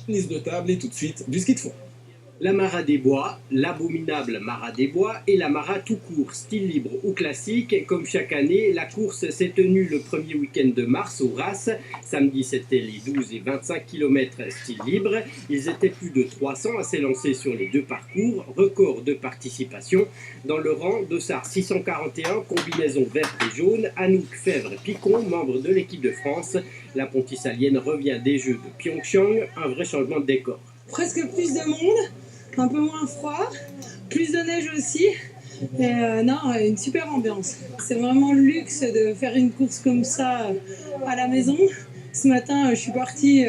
Tennis de table et tout de suite du ski de fond. La Mara des Bois, l'abominable Mara des Bois et la Mara tout court, style libre ou classique. Comme chaque année, la course s'est tenue le premier week-end de mars au Ras. Samedi, c'était les 12 et 25 km style libre. Ils étaient plus de 300 à s'élancer sur les deux parcours. Record de participation. Dans le rang, Dossard 641, combinaison verte et jaune. Anouk Fèvre-Picon, membre de l'équipe de France. La Pontissalienne revient des Jeux de Pyeongchang. Un vrai changement de décor. Presque plus de monde, un peu moins froid, plus de neige aussi. Et non, une super ambiance. C'est vraiment le luxe de faire une course comme ça à la maison. Ce matin, je suis partie,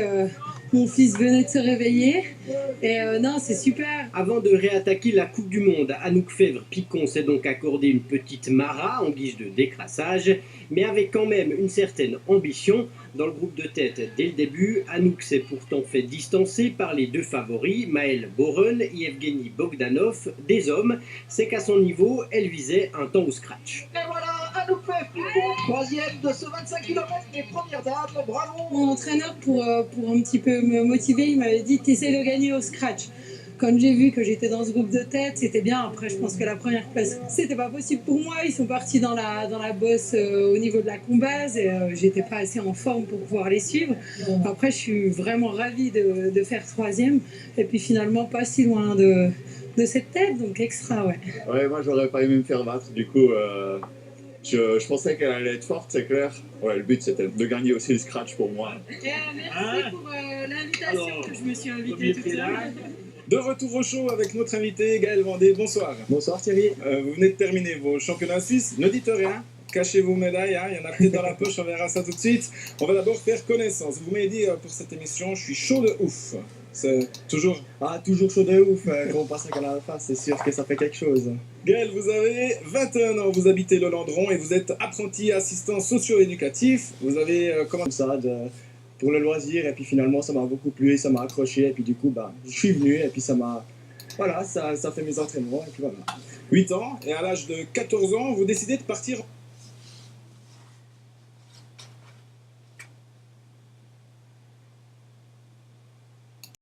mon fils venait de se réveiller. Et non, c'est super. Avant de réattaquer la Coupe du Monde, Anouk Fèvre-Picon s'est donc accordé une petite Mara en guise de décrassage, mais avec quand même une certaine ambition. Dans le groupe de tête dès le début, Anouk s'est pourtant fait distancer par les deux favoris, Maël Boren et Evgeny Bogdanov. Des hommes, c'est qu'à son niveau, elle visait un temps au scratch. Et voilà, Anouk Fèvre-Picon, troisième de ce 25 km des premières dames, bravo. Mon entraîneur, pour un petit peu me motiver, il m'avait dit « t'essaies de gagner au scratch ». Quand j'ai vu que j'étais dans ce groupe de tête, c'était bien. Après, je pense que la première place, c'était pas possible pour moi. Ils sont partis dans la bosse au niveau de la combaze et j'étais pas assez en forme pour pouvoir les suivre. Après, je suis vraiment ravie de faire troisième et puis finalement pas si loin de cette tête, donc extra, ouais. Ouais, moi j'aurais pas aimé me faire battre. Du coup, je pensais qu'elle allait être forte, c'est clair. Ouais, le but c'était de gagner aussi le scratch pour moi. Merci pour l'invitation. Je me suis invitée toute seule. De retour au show avec notre invité Gaël Vendée. Bonsoir. Bonsoir Thierry. Vous venez de terminer vos championnats suisses. Ne dites rien. Cachez vos médailles, hein. Il y en a peut-être dans la poche, on verra ça tout de suite. On va d'abord faire connaissance. Vous m'avez dit pour cette émission, je suis chaud de ouf. C'est toujours... Ah, toujours chaud de ouf. Quand on passe un canal à la face, c'est sûr que ça fait quelque chose. Gaël, vous avez 21 ans, vous habitez le Landron et vous êtes apprenti assistant socio-éducatif. Vous avez comment ça pour le loisir, et puis finalement ça m'a beaucoup plu, ça m'a accroché, et puis du coup je suis venu, et puis ça fait mes entraînements, et puis voilà. 8 ans, et à l'âge de 14 ans, vous décidez de partir